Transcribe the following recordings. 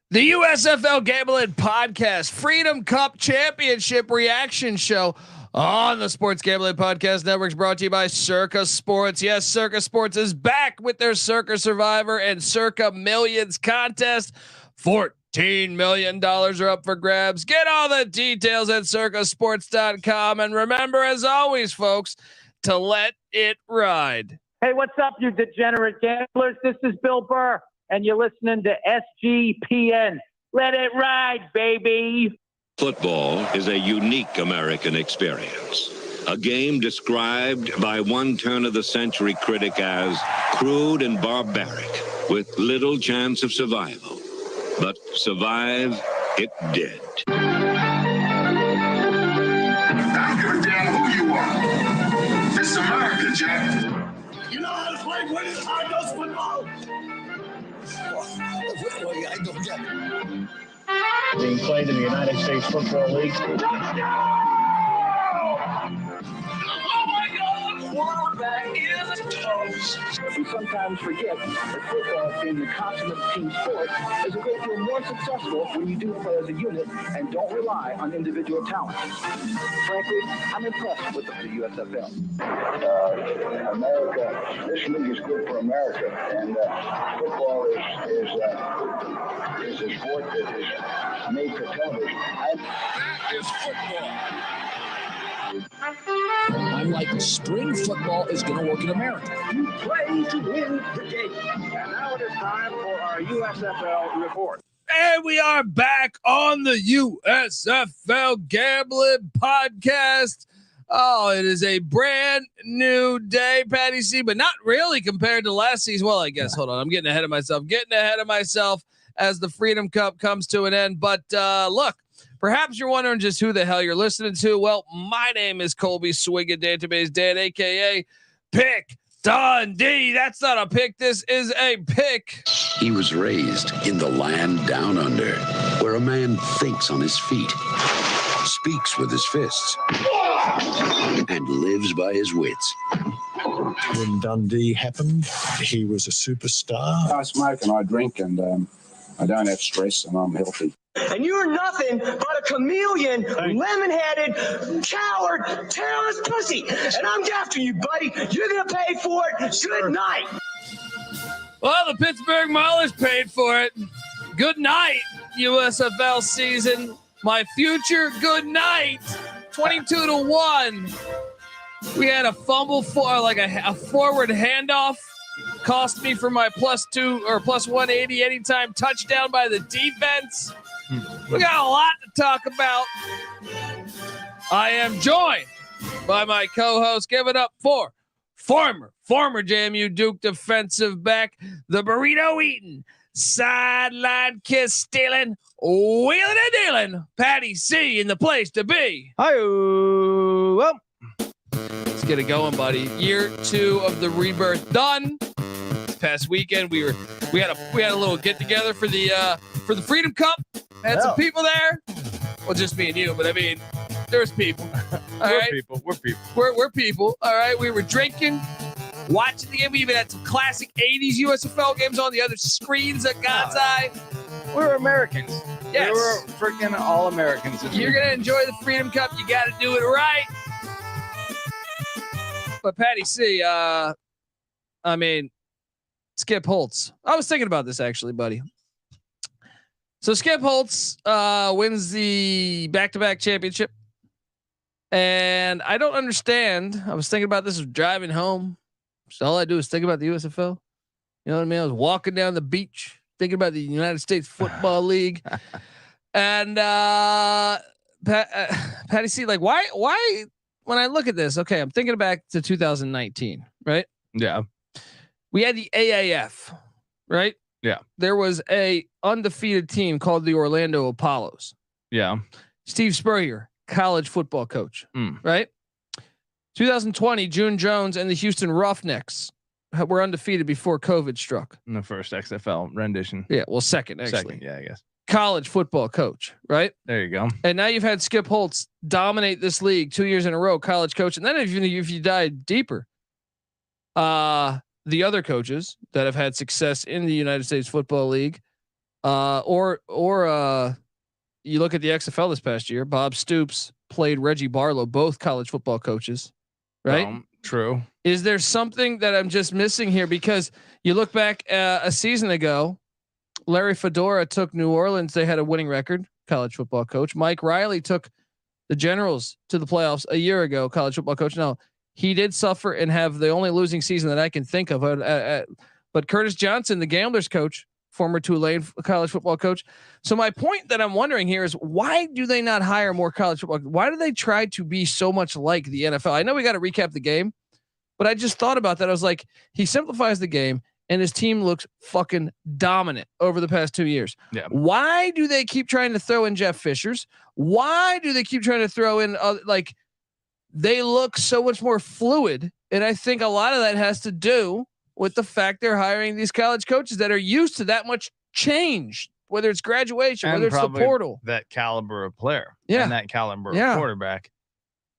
The USFL Gambling Podcast Freedom Cup Championship reaction show on the Sports Gambling Podcast Network is brought to you by Circa Sports. Yes, Circa Sports is back with their Circa Survivor and Circa Millions contest. $14 million are up for grabs. Get all the details at circasports.com. And remember, as always, folks, to let it ride. Hey, what's up, you degenerate gamblers? This is Bill Burr, and you're listening to SGPN. Let it ride, baby. Football is a unique American experience. A game described by one turn-of-the-century critic as crude and barbaric, with little chance of survival. But survive it did. I don't give a damn who you are. It's America, Jack. You know how to play winning high-dose football? I don't get it. Being played in the United States Football League. We sometimes forget that football, being the consummate team sport, is a great deal more successful when you do play as a unit and don't rely on individual talent. Frankly, I'm impressed with the USFL. America, this league is good for America, and football is a sport that is made for television. That is football. I'm like, spring football is going to work in America. You play to win the game. And now it is time for our USFL report. And we are back on the USFL Gambling Podcast. Oh, it is a brand new day, Patty C, but not really compared to last season. Well, I guess, hold on. I'm getting ahead of myself as the Freedom Cup comes to an end. But look, perhaps you're wondering just who the hell you're listening to. Well, my name is Colby Swigga Database Dan, a.k.a. Pick Dundee. That's not a pick. This is a pick. He was raised in the land down under, where a man thinks on his feet, speaks with his fists, and lives by his wits. When Dundee happened, he was a superstar. I smoke and I drink, and I don't have stress, and I'm healthy. And you're nothing but a chameleon, lemon-headed, coward, terrorist pussy. And I'm after you, buddy. You're going to pay for it. Good night. Well, the Pittsburgh Maulers paid for it. Good night, USFL season. My future, good night. 22-1. We had a fumble for like a forward handoff. Cost me for my +2 or +180 anytime touchdown by the defense. We got a lot to talk about. I am joined by my co-host. Give it up for former JMU Duke defensive back, the burrito eating, sideline kiss stealing, wheeling and dealing, Patty C in the place to be. Hi-oh. Well, let's get it going, buddy. Year 2 of the rebirth done. This past weekend we had a little get together for the Freedom Cup. Had some people there. Well, just me and you, but I mean, there's people. We're people. All right. We were drinking, watching the game. We even had some classic 80s USFL games on the other screens at God's eye. We're Americans. Yes. We were freaking all Americans. You're going to enjoy the Freedom Cup. You got to do it right. But Patty C, Skip Holtz. I was thinking about this actually, buddy. So Skip Holtz wins the back-to-back championship. And I don't understand. I was thinking about this driving home. So all I do is think about the USFL. You know what I mean? I was walking down the beach thinking about the United States Football League. And Patty C, like, why when I look at this, okay, I'm thinking back to 2019, right? Yeah. We had the AAF, right? Yeah. There was a undefeated team called the Orlando Apollos. Yeah. Steve Spurrier, college football coach, right? 2020, June Jones and the Houston Roughnecks were undefeated before COVID struck. In the first XFL rendition. Yeah, well, second, actually. Second, yeah, I guess. College football coach, right? There you go. And now you've had Skip Holtz dominate this league 2 years in a row, college coach. And then if you dive deeper, the other coaches that have had success in the United States Football League, Or you look at the XFL this past year. Bob Stoops played Reggie Barlow, both college football coaches, right? True. Is there something that I'm just missing here? Because you look back a season ago, Larry Fedora took New Orleans. They had a winning record, college football coach. Mike Riley took the Generals to the playoffs a year ago, college football coach. Now, he did suffer and have the only losing season that I can think of. But Curtis Johnson, the Gamblers coach, former Tulane college football coach. So my point that I'm wondering here is, why do they not hire more college football? Why do they try to be so much like the NFL? I know we got to recap the game, but I just thought about that. I was like, he simplifies the game and his team looks fucking dominant over the past 2 years. Yeah. Why do they keep trying to throw in Jeff Fishers? Why do they keep trying to throw in they look so much more fluid? And I think a lot of that has to do with the fact they're hiring these college coaches that are used to that much change, whether it's graduation, and whether it's the portal, that caliber of player, and that caliber of quarterback.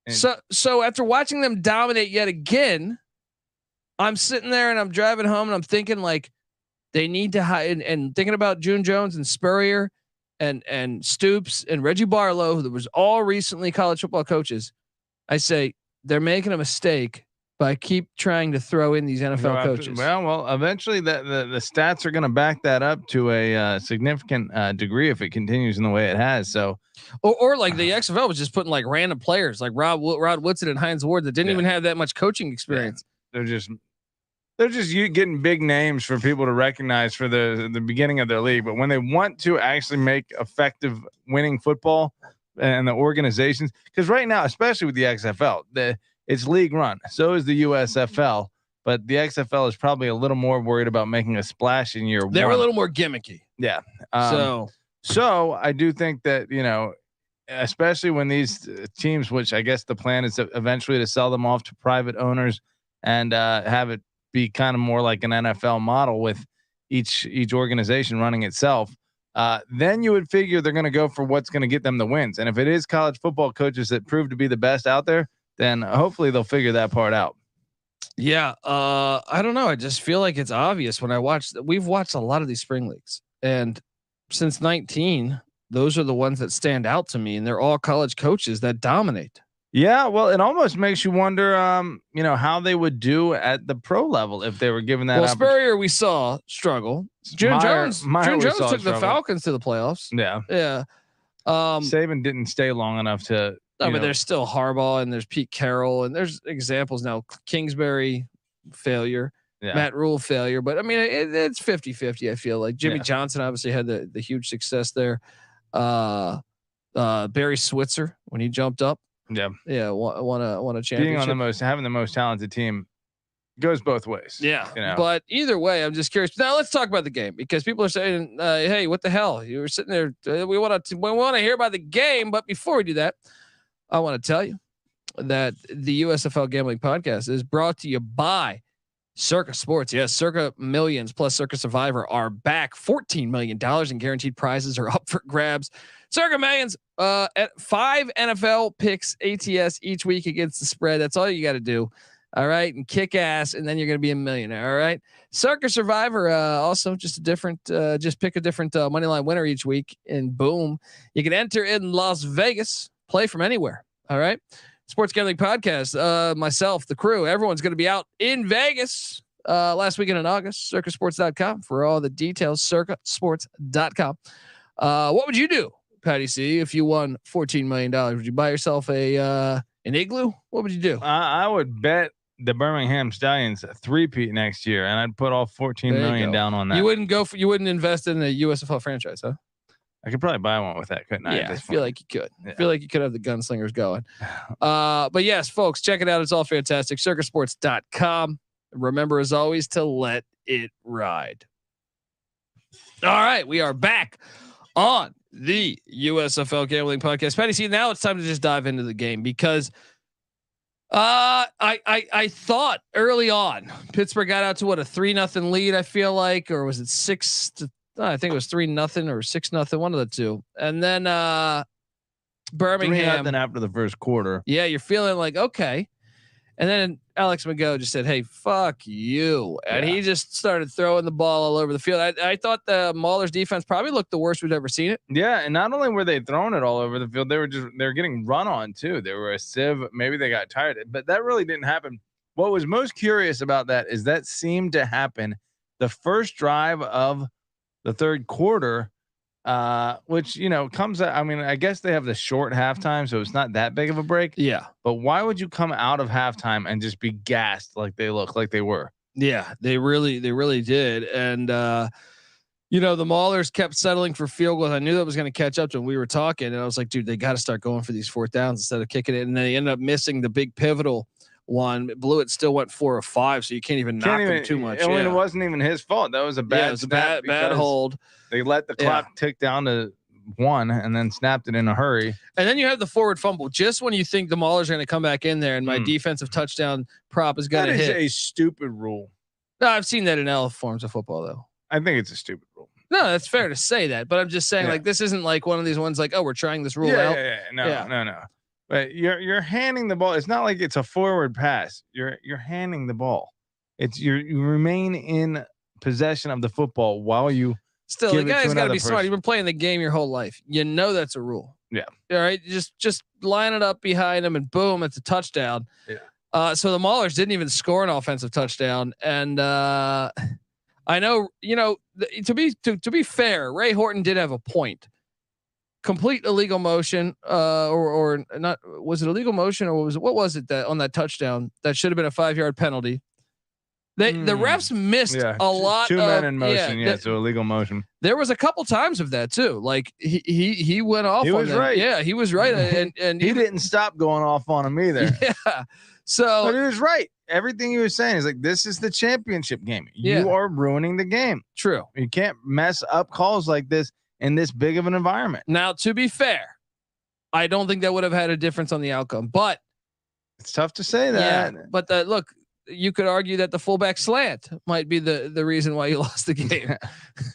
And so after watching them dominate yet again, I'm sitting there and I'm driving home and I'm thinking like they need to hire, and thinking about June Jones and Spurrier and Stoops and Reggie Barlow, who was all recently college football coaches. I say they're making a mistake by keep trying to throw in these NFL coaches. Well, eventually the stats are going to back that up to a significant degree if it continues in the way it has. So, or like the XFL was just putting like random players like Rod Woodson and Hines Ward that didn't even have that much coaching experience. Yeah. They're just getting big names for people to recognize for the beginning of their league. But when they want to actually make effective winning football and the organizations, because right now, especially with the XFL, it's league run. So is the USFL, but the XFL is probably a little more worried about making a splash in year one. They're a little more gimmicky. Yeah. So I do think that, especially when these teams, which I guess the plan is eventually to sell them off to private owners and have it be kind of more like an NFL model with each organization running itself. Then you would figure they're going to go for what's going to get them the wins. And if it is college football coaches that prove to be the best out there, then hopefully they'll figure that part out. Yeah. I don't know. I just feel like it's obvious when we've watched a lot of these spring leagues, and since 19, those are the ones that stand out to me, and they're all college coaches that dominate. Yeah. Well, it almost makes you wonder, how they would do at the pro level if they were given that. Well, Spurrier, we saw struggle. June Jones took the Falcons to the playoffs. Yeah. Yeah. Saban didn't stay long enough to. But there's still Harbaugh and there's Pete Carroll and there's examples now. Kingsbury failure, Matt Rule failure, but I mean it's 50-50. I feel like Jimmy Johnson obviously had the huge success there. Barry Switzer when he jumped up, won a championship. Being having the most talented team goes both ways. Yeah, but either way, I'm just curious. Now let's talk about the game, because people are saying, "Hey, what the hell? You were sitting there. We want to hear about the game." But before we do that, I want to tell you that the USFL Gambling Podcast is brought to you by Circa Sports. Yes, Circa Millions plus Circa Survivor are back. $14 million in guaranteed prizes are up for grabs. Circa Millions at 5 NFL picks ATS each week against the spread. That's all you got to do. All right. And kick ass. And then you're going to be a millionaire. All right. Circa Survivor, also just pick a different moneyline winner each week, and boom, you can enter in Las Vegas. Play from anywhere. All right. Sports Gambling Podcast. Myself, the crew, everyone's going to be out in Vegas last weekend in August. Circasports.com for all the details. Circasports.com. What would you do, Patty C, if you won $14 million? Would you buy yourself an igloo? What would you do? I would bet the Birmingham Stallions a 3-peat next year, and I'd put all $14 million down on that. You wouldn't invest in a USFL franchise, huh? I could probably buy one with that, couldn't I? Yeah, I feel like you could. I feel like you could have the gunslingers going. But yes, folks, check it out. It's all fantastic. Circasports.com. Remember, as always, to let it ride. All right, we are back on the USFL Gambling Podcast. Patty C, now it's time to just dive into the game, because I thought early on Pittsburgh got out to a 3-0 lead, I feel like, or was it 6-0? I think it was 3-0 or 6-0, one of the two. And then Birmingham 3-0 after the first quarter. Yeah, you're feeling like, okay. And then Alex McGough just said, "Hey, fuck you," and he just started throwing the ball all over the field. I thought the Maulers defense probably looked the worst we've ever seen it. Yeah, and not only were they throwing it all over the field, they were getting run on too. They were a sieve. Maybe they got tired, but that really didn't happen. What was most curious about that is that seemed to happen the first drive of the third quarter. Which, comes out. I mean, I guess they have the short halftime, so it's not that big of a break. Yeah. But why would you come out of halftime and just be gassed like they look like they were? Yeah, they really did. And, the Maulers kept settling for field goals. I knew that was going to catch up to them. We were talking, and I was like, dude, they got to start going for these fourth downs instead of kicking it. And they ended up missing the big pivotal one. Blewett still went 4 or 5, so you can't even knock them too much. I mean, it wasn't even his fault. That was a bad. It was a bad hold. They let the clock tick down to 1 and then snapped it in a hurry. And then you have the forward fumble just when you think the Maulers are going to come back in there, and my defensive touchdown prop is going to hit. That is a stupid rule. No, I've seen that in all forms of football, though. I think it's a stupid rule. No, that's fair to say that, but I'm just saying, like, this isn't like one of these ones like, oh, we're trying this rule out. No. But you're handing the ball. It's not like it's a forward pass. You're handing the ball. It's you remain in possession of the football while you still. The guy's got to be smart. You've been playing the game your whole life. You know that's a rule. Yeah. All right. Just line it up behind him, and boom, it's a touchdown. Yeah. So the Maulers didn't even score an offensive touchdown, and I know to be fair, Ray Horton did have a point. Complete illegal motion, or not? Was it illegal motion, or what was it that on that touchdown that should have been a 5-yard penalty? The refs missed a lot. 2 men in motion, so illegal motion. There was a couple times of that too. Like he went off. He was right. Yeah, he was right, and he didn't stop going off on him either. Yeah. So, but he was right. Everything he was saying is like, this is the championship game. You are ruining the game. True. You can't mess up calls like this in this big of an environment. Now, to be fair, I don't think that would have had a difference on the outcome, but it's tough to say that. Yeah, but look, you could argue that the fullback slant might be the reason why you lost the game.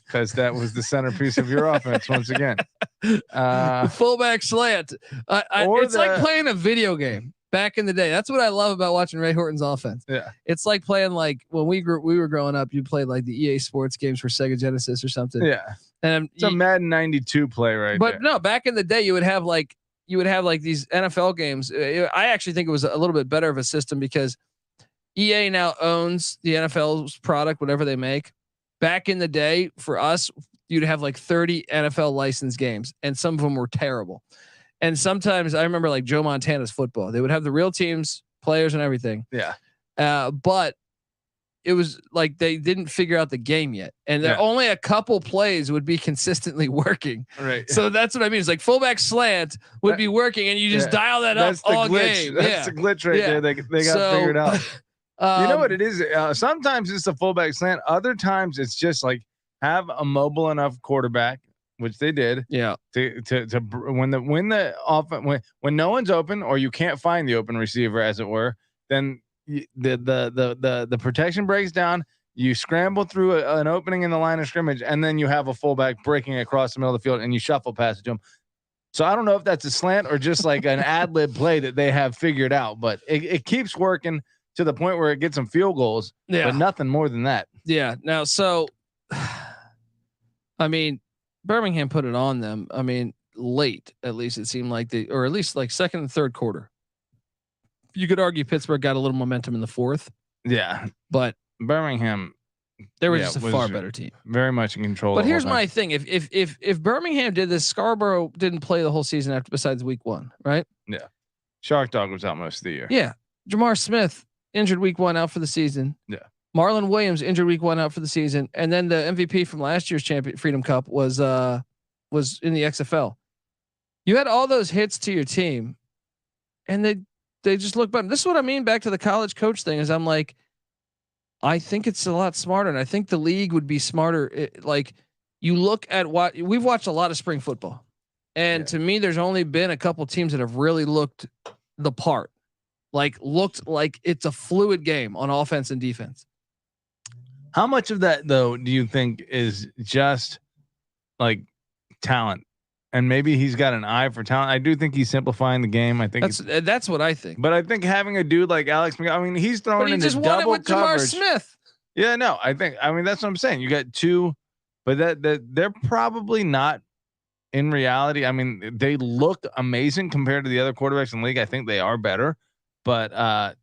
Because that was the centerpiece of your offense once again. The fullback slant. It's like playing a video game back in the day. That's what I love about watching Ray Horton's offense. Yeah. It's like playing, like when we were growing up, you played like the EA Sports games for Sega Genesis or something. Yeah. And it's a Madden 92 play right but there. No, back in the day you would have like these NFL games. I actually think it was a little bit better of a system because EA now owns the NFL's product, whatever they make. Back in the day, for us, you'd have like 30 NFL licensed games, and some of them were terrible. And sometimes I remember like Joe Montana's football. They would have the real teams, players, and everything. Yeah. But it was like they didn't figure out the game yet, and only a couple plays would be consistently working. Right. So that's what I mean. It's like fullback slant would be working, and you just dial that up all game. That's the glitch right there. They got figured out. You know what it is? Sometimes it's a fullback slant. Other times it's just like have a mobile enough quarterback, which they did. Yeah. To when no one's open or you can't find the open receiver, as it were, then the protection breaks down. You scramble through an opening in the line of scrimmage, and then you have a fullback breaking across the middle of the field, and you shuffle past it to him. So I don't know if that's a slant or just like an ad lib play that they have figured out, but it keeps working to the point where it gets some field goals, but nothing more than that. Yeah. Now, so, I mean, Birmingham put it on them. I mean, late, at least it seemed like or at least like second and third quarter. You could argue Pittsburgh got a little momentum in the fourth. Yeah. But Birmingham, they were just a far better team. Very much in control. But here's my thing. If Birmingham did this, Scarborough didn't play the whole season besides week 1, right? Yeah. Shark Dog was out most of the year. Yeah. Jamar Smith injured week 1, out for the season. Yeah. Marlon Williams injured week 1, out for the season. And then the MVP from last year's Freedom Cup was in the XFL. You had all those hits to your team, and they just look better. This is what I mean back to the college coach thing is I'm like, I think it's a lot smarter, and I think the league would be smarter. Like you look at we've watched a lot of spring football, and to me, there's only been a couple teams that have really looked the part, looked like it's a fluid game on offense and defense. How much of that though do you think is just like talent and maybe he's got an eye for talent. I do think he's simplifying the game. I think that's what I think. But I think having a dude like Alex McGough, I mean, he's throwing in this double with coverage. Jamar Smith. Yeah, no, I mean, that's what I'm saying. You got two, but that they're probably not in reality. I mean, they look amazing compared to the other quarterbacks in the league. I think they are better, but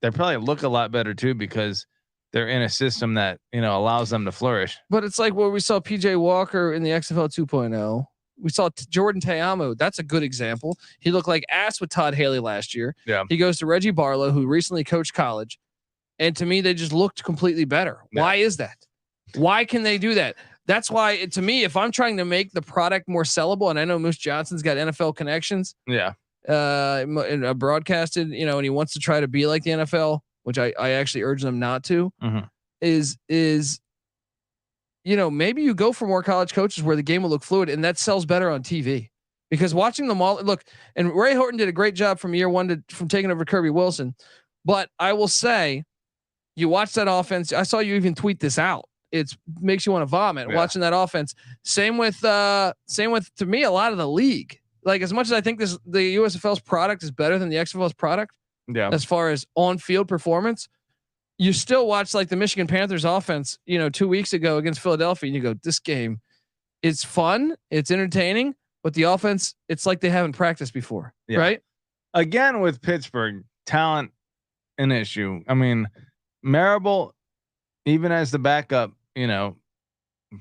they probably look a lot better too because they're in a system that, allows them to flourish. But it's like where we saw PJ Walker in the XFL 2.0. We saw Jordan Te'amu. That's a good example. He looked like ass with Todd Haley last year. Yeah. He goes to Reggie Barlow, who recently coached college. And to me, they just looked completely better. Yeah. Why is that? Why can they do that? That's why, to me, if I'm trying to make the product more sellable, and I know Moose Johnston's got NFL connections. Yeah. And broadcasted, and he wants to try to be like the NFL, which I actually urge them not to. Mm-hmm. Is maybe you go for more college coaches where the game will look fluid, and that sells better on TV. Because watching them all look, and Ray Horton did a great job from year one from taking over Kirby Wilson. But I will say, you watch that offense. I saw you even tweet this out. It makes you want to vomit watching that offense. Same with to me, a lot of the league. Like as much as I think the USFL's product is better than the XFL's product. Yeah. As far as on-field performance, you still watch like the Michigan Panthers offense, 2 weeks ago against Philadelphia, and you go, this game is fun. It's entertaining, but the offense, it's like they haven't practiced before. Yeah. Right. Again, with Pittsburgh, talent an issue. I mean, Marable, even as the backup,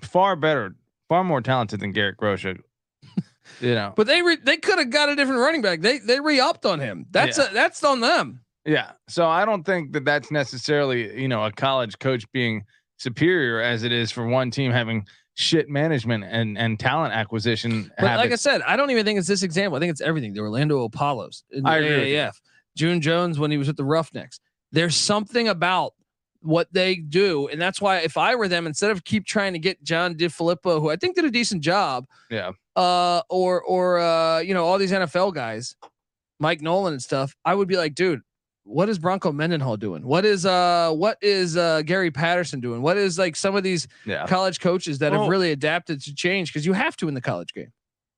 far more talented than Garrett Grosha. But they could have got a different running back. They re-upped on him. That's on them. Yeah. So I don't think that that's necessarily, a college coach being superior as it is for one team having shit management and talent acquisition. But habits. Like I said, I don't even think it's this example. I think it's everything. The Orlando Apollos in the AAF, June Jones when he was with the Roughnecks. There's something about what they do. And that's why if I were them, instead of keep trying to get John DiFilippo, who I think did a decent job. Yeah. Or all these NFL guys, Mike Nolan and stuff, I would be like, dude, what is Bronco Mendenhall doing? What is Gary Patterson doing? What is like some of these college coaches that have really adapted to change? Cause you have to in the college game.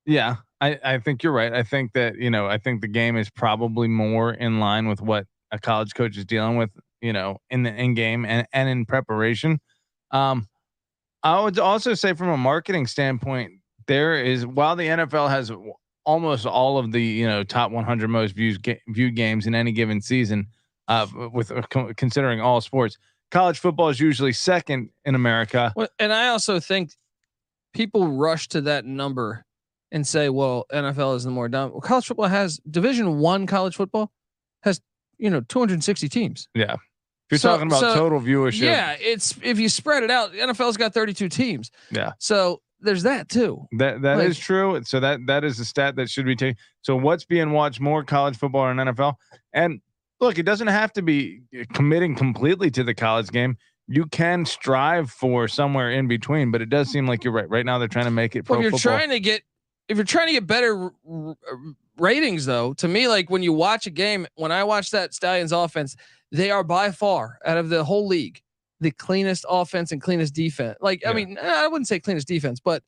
Yeah. I think you're right. I think that, I think the game is probably more in line with what a college coach is dealing with, in the in game and in preparation. I would also say from a marketing standpoint, while the NFL has almost all of the, top 100 most viewed games in any given season, considering all sports, college football is usually second in America. Well, and I also think people rush to that number and say, well, NFL is the more dominant. Well, college football has Division I college football has, 260 teams. Yeah. If you're talking about total viewership. Yeah. It's, if you spread it out, the NFL's got 32 teams. Yeah. So there's that too. That is true. So that is a stat that should be taken. So what's being watched more, college football or NFL? And look, it doesn't have to be committing completely to the college game. You can strive for somewhere in between, but it does seem like you're right. Right now they're trying to make it pro football. If you're trying to get better ratings though, to me, like when you watch a game, when I watch that Stallions offense, they are by far out of the whole league, the cleanest offense and cleanest defense. I mean, I wouldn't say cleanest defense, but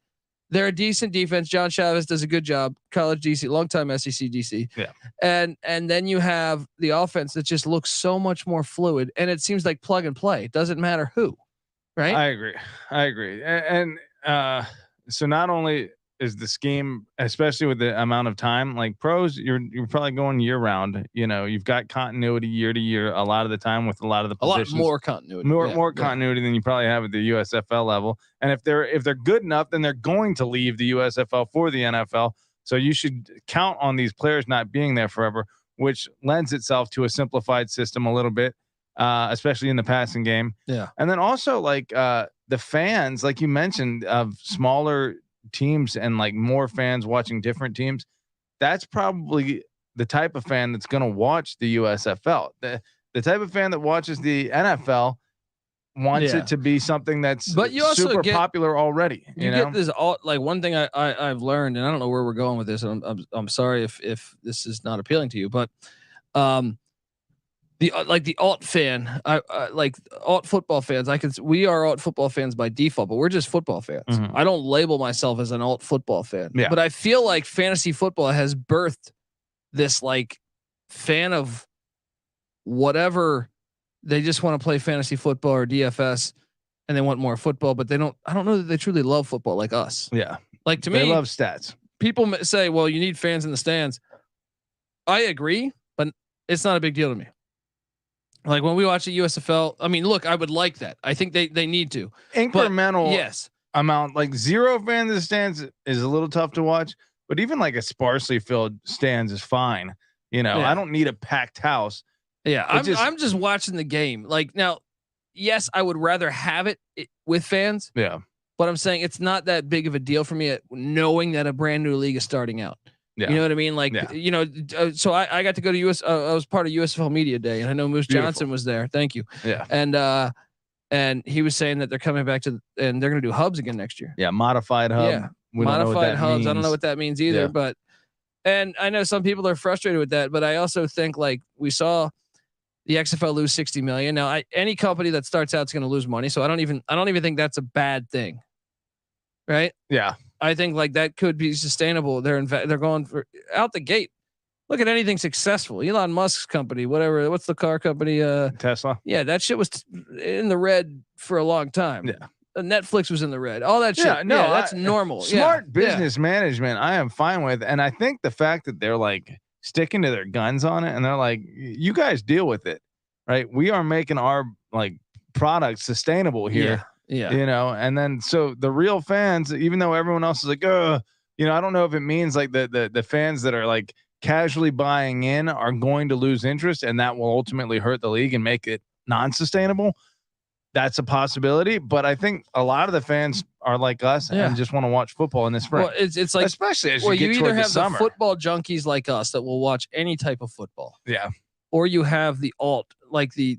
they're a decent defense. John Chavez does a good job. College DC, longtime SEC DC. Yeah. And then you have the offense that just looks so much more fluid, and it seems like plug and play. It doesn't matter who, right? I agree. And so not only is the scheme, especially with the amount of time, like pros, you're probably going year round. You've got continuity year to year a lot of the time with a lot of the positions. A lot more continuity. More continuity than you probably have at the USFL level. And if they're good enough, then they're going to leave the USFL for the NFL. So you should count on these players not being there forever, which lends itself to a simplified system a little bit, especially in the passing game. Yeah. And then also the fans, like you mentioned, of smaller teams and like more fans watching different teams, that's probably the type of fan that's going to watch the USFL. The type of fan that watches the NFL wants it to be something that's super popular already. You know? Get this one thing I've learned, and I don't know where we're going with this. I'm sorry if this is not appealing to you, but the the alt fan, like alt football fans. We are alt football fans by default, but we're just football fans. Mm-hmm. I don't label myself as an alt football fan, but I feel like fantasy football has birthed this like fan of whatever. They just want to play fantasy football or DFS, and they want more football, but I don't know that they truly love football like us. Yeah, like to me, they love stats. People say, "Well, you need fans in the stands." I agree, but it's not a big deal to me. Like when we watch the USFL, I mean, look, I would like that. I think they need to incremental. But yes, amount like 0 fans in the stands is a little tough to watch, but even like a sparsely filled stands is fine. You know, I don't need a packed house. Yeah, I'm just watching the game. Like now, yes, I would rather have it with fans. Yeah, but I'm saying it's not that big of a deal for me knowing that a brand new league is starting out. Yeah. You know what I mean? Like, you know, so I got to go to I was part of USFL Media Day, and I know Moose Johnston was there. Thank you. Yeah. And he was saying that they're coming back and they're going to do hubs again next year. Yeah. Modified hub. Yeah. Modified hubs. Means. I don't know what that means either, but, and I know some people are frustrated with that, but I also think like we saw the XFL lose 60 million. Now any company that starts out is going to lose money. So I don't even think that's a bad thing. Right. Yeah. I think like that could be sustainable. They're going for out the gate. Look at anything successful. Elon Musk's company, whatever. What's the car company? Tesla. Yeah, that shit was in the red for a long time. Yeah, Netflix was in the red. All that shit. Yeah, no, that's normal. Smart business management. I am fine with, and I think the fact that they're like sticking to their guns on it, and they're like, "You guys deal with it, right? We are making our like product sustainable here." Yeah. You know, and then so the real fans, even though everyone else is like, you know, I don't know if it means like the fans that are like casually buying in are going to lose interest, and that will ultimately hurt the league and make it non-sustainable. That's a possibility, but I think a lot of the fans are like us and just want to watch football in the spring. Well, it's like, especially as you get either toward have the summer. Football junkies like us that will watch any type of football. Yeah. Or you have the alt, like the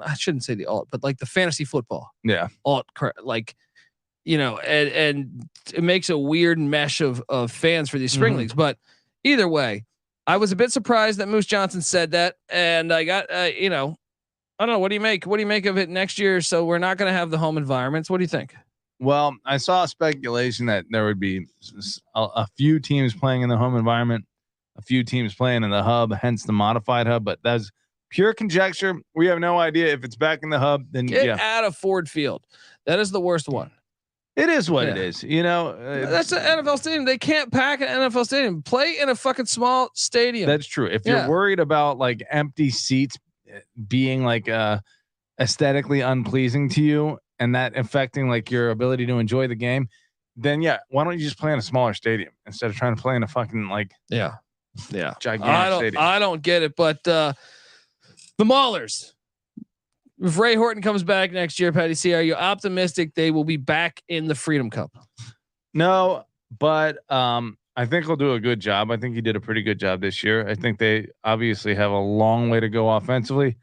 I shouldn't say the alt, but like the fantasy football. Yeah. Alt, like, you know, and it makes a weird mesh of fans for these spring leagues. But either way, I was a bit surprised that Moose Johnston said that, and I got, you know, I don't know. What do you make? What do you make of it next year? So we're not going to have the home environments. What do you think? Well, I saw speculation that there would be a few teams playing in the home environment, a few teams playing in the hub, hence the modified hub. But that's pure conjecture. We have no idea if it's back in the hub. Then get out of Ford Field. That is the worst one. It is what it is. You know, that's an NFL stadium. They can't pack an NFL stadium. Play in a fucking small stadium. That's true. If you're worried about like empty seats being like aesthetically unpleasing to you and that affecting like your ability to enjoy the game, then why don't you just play in a smaller stadium instead of trying to play in a fucking like gigantic stadium? I don't get it, but the Maulers. If Ray Horton comes back next year, Patty C, are you optimistic they will be back in the Freedom Cup? No, but I think he'll do a good job. I think he did a pretty good job this year. I think they obviously have a long way to go offensively.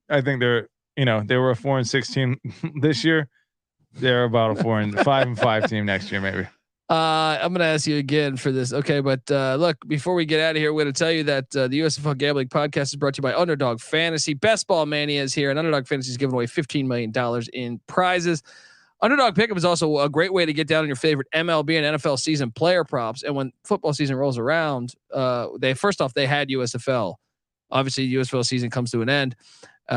I think they were a 4-6 team this year. They're about a 5-5 team next year, maybe. I'm going to ask you again for this. Okay. But look, before we get out of here, we're going to tell you that the USFL Gambling Podcast is brought to you by Underdog Fantasy. Best Ball Mania is here, and Underdog Fantasy is giving away $15 million in prizes. Underdog Pick'em is also a great way to get down on your favorite MLB and NFL season player props. And when football season rolls around, they had USFL. Obviously, USFL season comes to an end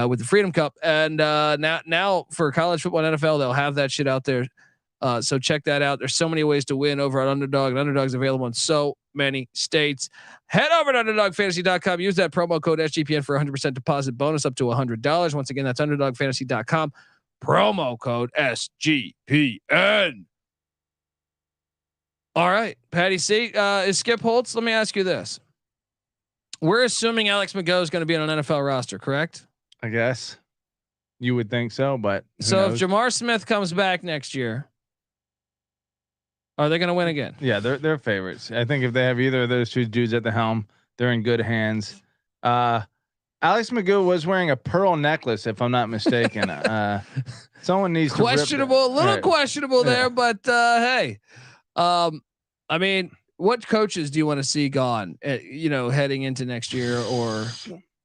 with the Freedom Cup, and now for college football and NFL, they'll have that shit out there. So check that out. There's so many ways to win over at Underdog, and Underdog's available in so many states. Head over to UnderdogFantasy.com. Use that promo code SGPN for 100% deposit bonus up to $100. Once again, that's UnderdogFantasy.com. Promo code SGPN. All right, Patty C. Is Skip Holtz? Let me ask you this. We're assuming Alex McGough is going to be on an NFL roster, correct? I guess you would think so, but so if Jamar Smith comes back next year, are they going to win again? Yeah, they're favorites. I think if they have either of those two dudes at the helm, they're in good hands. Alex McGough was wearing a pearl necklace, if I'm not mistaken. Someone needs questionable, a little questionable there, but hey, I mean, what coaches do you want to see gone? Heading into next year, or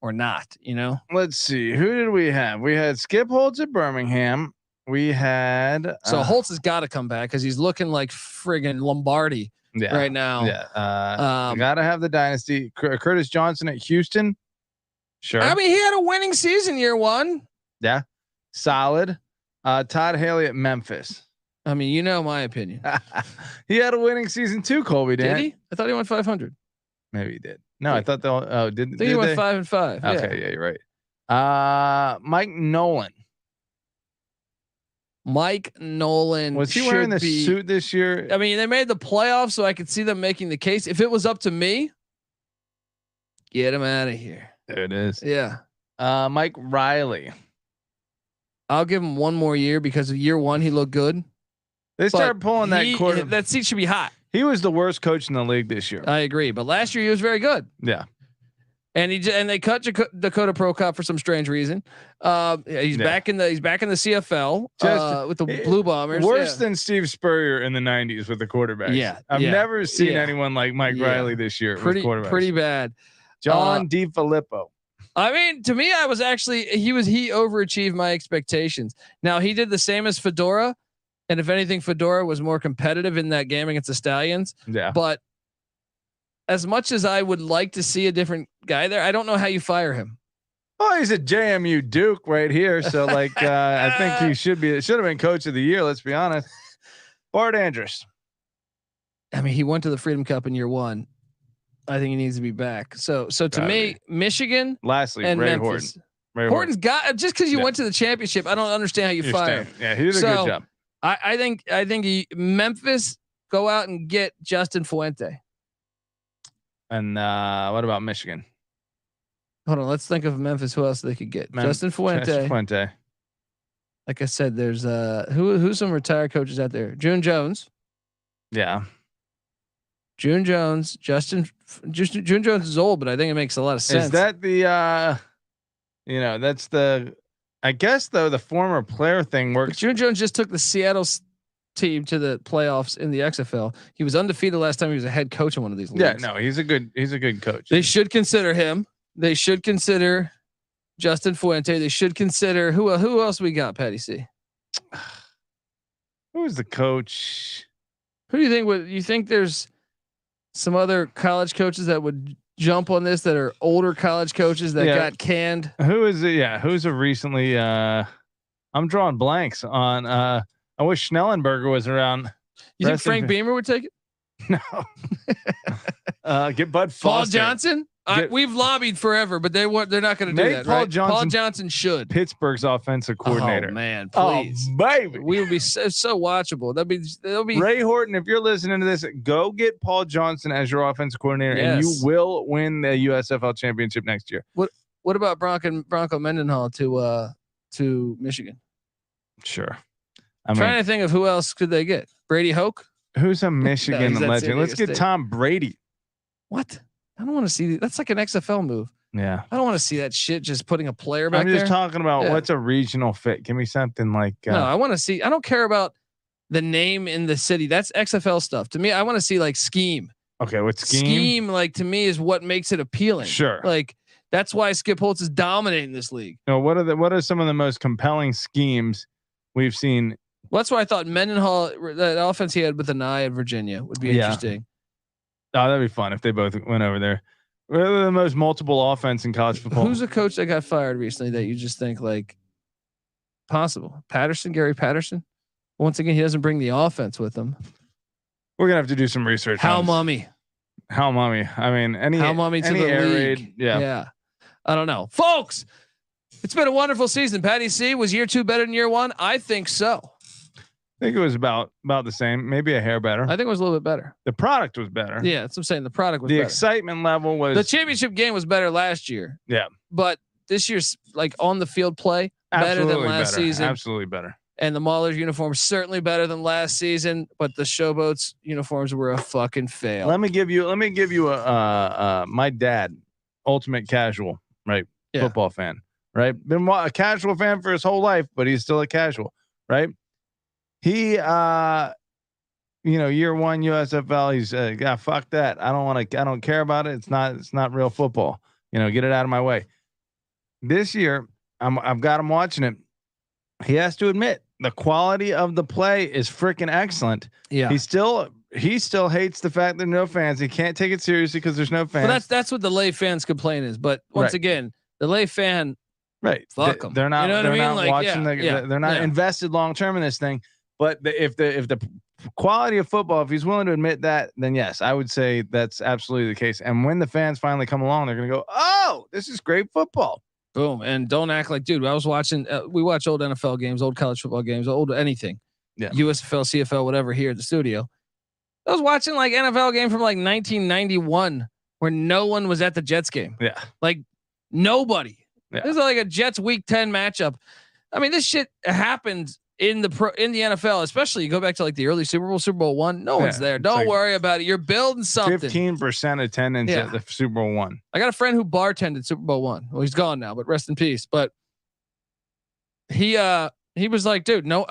or not, you know? Let's see. Who did we have? We had Skip Holtz at Birmingham. We had so Holtz has got to come back because he's looking like friggin' Lombardi right now. Yeah. Gotta have the dynasty. Curtis Johnson at Houston. Sure. I mean, he had a winning season year one. Yeah. Solid. Todd Haley at Memphis. I mean, you know my opinion. He had a winning season too, Colby. Did he? I thought he went 500. Maybe he did. No, I thought they'll. Oh, did he went 5 and 5? Okay, yeah, you're right. Mike Nolan. Mike Nolan was he wearing the suit this year? I mean, they made the playoffs, so I could see them making the case. If it was up to me, get him out of here. There it is. Yeah. Mike Riley. I'll give him one more year because of year one he looked good. They started pulling that quarter. That seat should be hot. He was the worst coach in the league this year. I agree, but last year he was very good. Yeah. And they cut Dakota Pro Cup for some strange reason. He's back in the CFL with the Blue Bombers. Worse than Steve Spurrier in the 90s with the quarterbacks. Yeah, I've never seen anyone like Mike Riley this year with quarterbacks. Pretty bad. John DiFilippo. I mean, to me, he overachieved my expectations. Now he did the same as Fedora, and if anything, Fedora was more competitive in that game against the Stallions. Yeah, but as much as I would like to see a different guy there, I don't know how you fire him. Oh, he's a JMU Duke right here. So like, I think he should have been coach of the year. Let's be honest. Bart Andrus. I mean, he went to the Freedom Cup in year one. I think he needs to be back. So to me, Michigan. Lastly, and Ray Memphis. Horton. Horton's got just because you went to the championship. I don't understand how you fire him. Yeah, he did a good job. I think Memphis go out and get Justin Fuente. And what about Michigan? Hold on, let's think of Memphis. Who else they could get? Justin Fuente. Like I said, there's who's some retired coaches out there? June Jones. Yeah. June Jones. June Jones is old, but I think it makes a lot of sense. Is that the that's the I guess though the former player thing works. But June Jones just took the Seattle team to the playoffs in the XFL. He was undefeated last time he was a head coach in one of these leagues. Yeah, no, he's a good coach. They should consider him. They should consider Justin Fuente. They should consider who else we got, Patty C. Who's the coach? Who do you think you think there's some other college coaches that would jump on this that are older college coaches that got canned? Who is it? Yeah, who's a recently I'm drawing blanks on I wish Schnellenberger was around. You think Frank Beamer would take it? No. Get Bud Foster. Paul Johnson? We've lobbied forever, but they're not going to do that. Paul right? Johnson, Paul Johnson should. Pittsburgh's offensive coordinator. Oh man, please, baby, we would be so watchable. That'll be Ray Horton. If you're listening to this, go get Paul Johnson as your offensive coordinator, and you will win the USFL Championship next year. What about Bronco Mendenhall to Michigan? Sure. I'm trying to think of who else could they get. Brady Hoke, who's a Michigan legend. Let's get Tom Brady. What? I don't want to see that's like an XFL move. Yeah. I don't want to see that shit. Just putting a player back there. I'm just talking about what's a regional fit. Give me something like. No, I want to see. I don't care about the name in the city. That's XFL stuff. To me, I want to see like scheme. Okay, what scheme? Scheme, like to me, is what makes it appealing. Sure. Like that's why Skip Holtz is dominating this league. No, what are some of the most compelling schemes we've seen? Well, that's why I thought Mendenhall, that offense he had with an eye at Virginia, would be interesting. Oh, that'd be fun if they both went over there. We're the most multiple offense in college football. Who's a coach that got fired recently that you just think like possible? Gary Patterson. Once again, he doesn't bring the offense with him. We're gonna have to do some research. Hal Mummy. I mean, Hal Mummy to the league. Raid, yeah. I don't know, folks. It's been a wonderful season. Patty C, was year 2 better than year 1? I think so. I think it was about the same, maybe a hair better. I think it was a little bit better. The product was better. Yeah, that's what I'm saying. The product was better. The excitement level was. The championship game was better last year. Yeah. But this year's like on the field play better than last season. Absolutely better. And the Maulers uniforms certainly better than last season, but the Showboats uniforms were a fucking fail. Let me give you a my dad, ultimate casual, right? Yeah. Football fan, right? Been a casual fan for his whole life, but he's still a casual, right? He, year 1 USFL, he's fuck that. I don't care about it. It's not real football. Get it out of my way. this year, I've got him watching it. He has to admit the quality of the play is freaking excellent. Yeah. He still hates the fact there are no fans. He can't take it seriously because there's no fans. But that's what the lay fans complain is. But once again, the lay fan, right? Fuck them. They're not. You know what they're I mean? not Like, watching. They're not invested long term in this thing. But if the quality of football, if he's willing to admit that, then yes, I would say that's absolutely the case. And when the fans finally come along, they're going to go, "Oh, this is great football." Boom. And don't act like, dude, I was watching, we watch old NFL games, old college football games, old anything. Yeah. USFL, CFL, whatever here at the studio. I was watching like NFL game from like 1991 where no one was at the Jets game. Yeah. Like nobody. Yeah. This is like a Jets week 10 matchup. I mean, this shit happened in the NFL, especially you go back to like the early Super Bowl 1. No one's there. Don't like worry about it. You're building something. 15% attendance at the Super Bowl 1. I got a friend who bartended Super Bowl 1. Well, he's gone now, but rest in peace. But he was like, dude, no,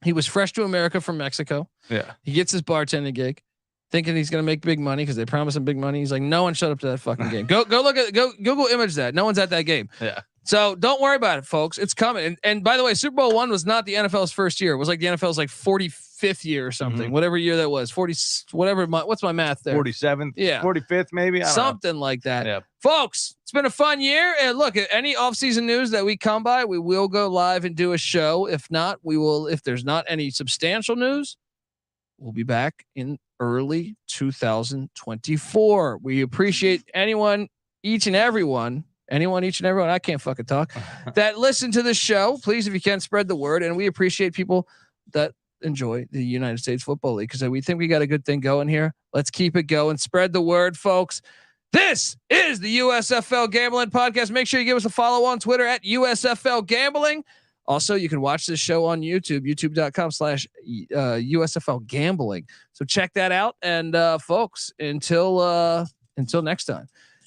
he was fresh to America from Mexico. Yeah. He gets his bartending gig thinking he's going to make big money because they promised him big money. He's like, no one showed up to that fucking game. Go look at, Google image that. No one's at that game. Yeah. So don't worry about it, folks. It's coming. And by the way, Super Bowl 1 was not the NFL's first year. It was like the NFL's like 45th year or something, whatever year that was. 40, whatever. What's my math there? 47th. Yeah. 45th, maybe. I don't something like that. Yeah. Folks, it's been a fun year. And look, at any off-season news that we come by, we will go live and do a show. If not, we will, if there's not any substantial news, we'll be back in early 2024. We appreciate each and everyone, I can't fucking talk, that listen to this show. Please, if you can, spread the word. And we appreciate people that enjoy the United States Football League because we think we got a good thing going here. Let's keep it going. Spread the word, folks. This is the USFL Gambling Podcast. Make sure you give us a follow on Twitter at USFL Gambling. Also, you can watch this show on YouTube, youtube.com/USFL Gambling. So check that out. And folks, until next time.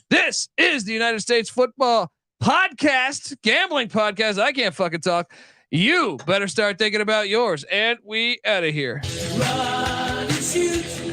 This is the United States Football Podcast, Gambling Podcast. I can't fucking talk. You better start thinking about yours. And we out of here. Run and shoot.